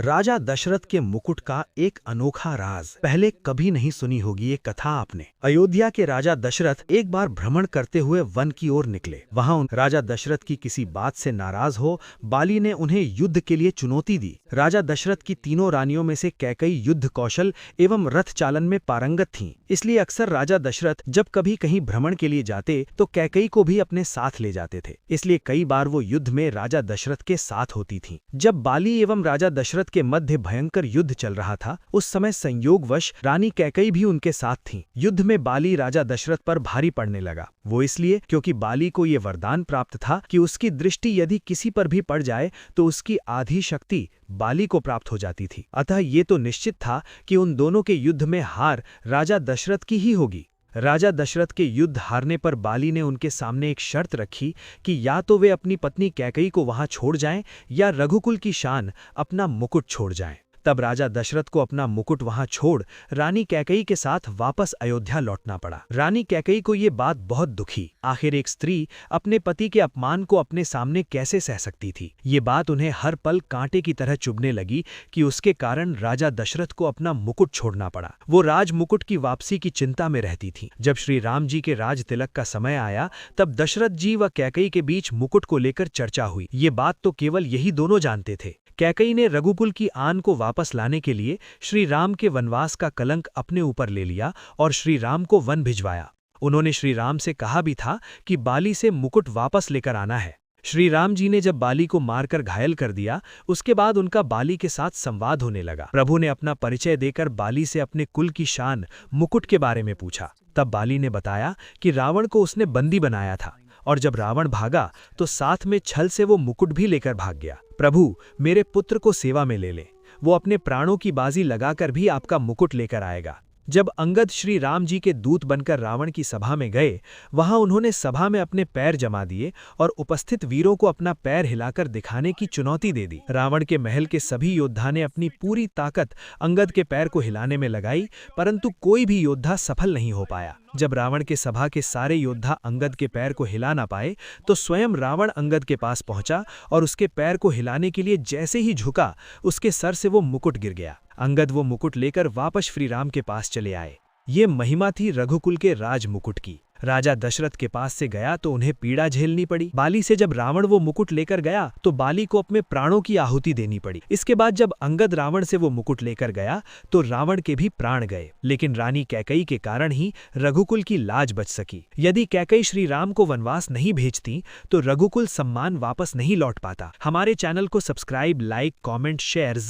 राजा दशरथ के मुकुट का एक अनोखा राज। पहले कभी नहीं सुनी होगी ये कथा आपने। अयोध्या के राजा दशरथ एक बार भ्रमण करते हुए वन की ओर निकले। वहां राजा दशरथ की किसी बात से नाराज हो बाली ने उन्हें युद्ध के लिए चुनौती दी। राजा दशरथ की तीनों रानियों में से कैकई युद्ध कौशल एवं रथ चालन में पारंगत थीं। इसलिए अक्सर राजा दशरथ जब कभी कहीं भ्रमण के लिए जाते तो कैकई को भी अपने साथ ले जाते थे। इसलिए कई बार वो युद्ध में राजा दशरथ के साथ होती थीं। जब बाली एवं राजा दशरथ के मध्य भयंकर युद्ध चल रहा था, उस समय संयोगवश रानी कैकई भी उनके साथ थीं। युद्ध में बाली राजा दशरथ पर भारी पड़ने लगा। वो इसलिए क्योंकि बाली को ये वरदान प्राप्त था कि उसकी दृष्टि यदि किसी पर भी पड़ जाए तो उसकी आधी शक्ति बाली को प्राप्त हो जाती थी। अतः ये तो निश्चित था कि उन दोनों के युद्ध में हार राजा दशरथ की ही होगी। राजा दशरथ के युद्ध हारने पर बाली ने उनके सामने एक शर्त रखी कि या तो वे अपनी पत्नी कैकई को वहां छोड़ जाएं या रघुकुल की शान अपना मुकुट छोड़ जाएं। तब राजा दशरथ को अपना मुकुट वहां छोड़ रानी कैकई के साथ वापस अयोध्या लौटना पड़ा। रानी कैकई को ये बात बहुत दुखी। आखिर एक स्त्री अपने पति के अपमान को अपने सामने कैसे सह सकती थी। ये बात उन्हें हर पल कांटे की तरह चुभने लगी कि उसके कारण राजा दशरथ को अपना मुकुट छोड़ना पड़ा। वो राज मुकुट की वापसी की चिंता में रहती थी। जब श्री राम जी के राज तिलक का समय आया तब दशरथ जी व कैकई के बीच मुकुट को लेकर चर्चा हुई। ये बात तो केवल यही दोनों जानते थे। कैकई ने रघुकुल की आन को वापस लाने के लिए श्री राम के वनवास का कलंक अपने ऊपर ले लिया और श्री राम को वन भिजवाया। उन्होंने श्री राम से कहा भी था कि बाली से मुकुट वापस लेकर आना है। श्री राम जी ने जब बाली को मारकर घायल कर दिया, उसके बाद उनका बाली के साथ संवाद होने लगा। प्रभु ने अपना परिचय देकर बाली से अपने कुल की शान मुकुट के बारे में पूछा। तब बाली ने बताया कि रावण को उसने बंदी बनाया था और जब रावण भागा तो साथ में छल से वो मुकुट भी लेकर भाग गया। प्रभु, मेरे पुत्र को सेवा में ले लें, वो अपने प्राणों की बाजी लगाकर भी आपका मुकुट लेकर आएगा। जब अंगद श्री राम जी के दूत बनकर रावण की सभा में गए, वहां उन्होंने सभा में अपने पैर जमा दिए और उपस्थित वीरों को अपना पैर हिलाकर दिखाने की चुनौती दे दी। रावण के महल के सभी योद्धा ने अपनी पूरी ताकत अंगद के पैर को हिलाने में लगाई, परंतु कोई भी योद्धा सफल नहीं हो पाया। जब रावण के सभा के सारे योद्धा अंगद के पैर को हिला ना पाए तो स्वयं रावण अंगद के पास पहुंचा और उसके पैर को हिलाने के लिए जैसे ही झुका, उसके सर से वो मुकुट गिर गया। अंगद वो मुकुट लेकर वापस श्री राम के पास चले आए। ये महिमा थी रघुकुल के राज मुकुट की। राजा दशरथ के पास से गया तो उन्हें पीड़ा झेलनी पड़ी। बाली से जब रावण वो मुकुट लेकर गया तो बाली को अपने प्राणों की आहुति देनी पड़ी। इसके बाद जब अंगद रावण से वो मुकुट लेकर गया तो रावण के भी प्राण गए, लेकिन रानी कैकई के कारण ही रघुकुल की लाज बच सकी। यदि कैकई श्री राम को वनवास नहीं भेजती तो रघुकुल सम्मान वापस नहीं लौट पाता। हमारे चैनल को सब्सक्राइब, लाइक, कॉमेंट, शेयर जरूर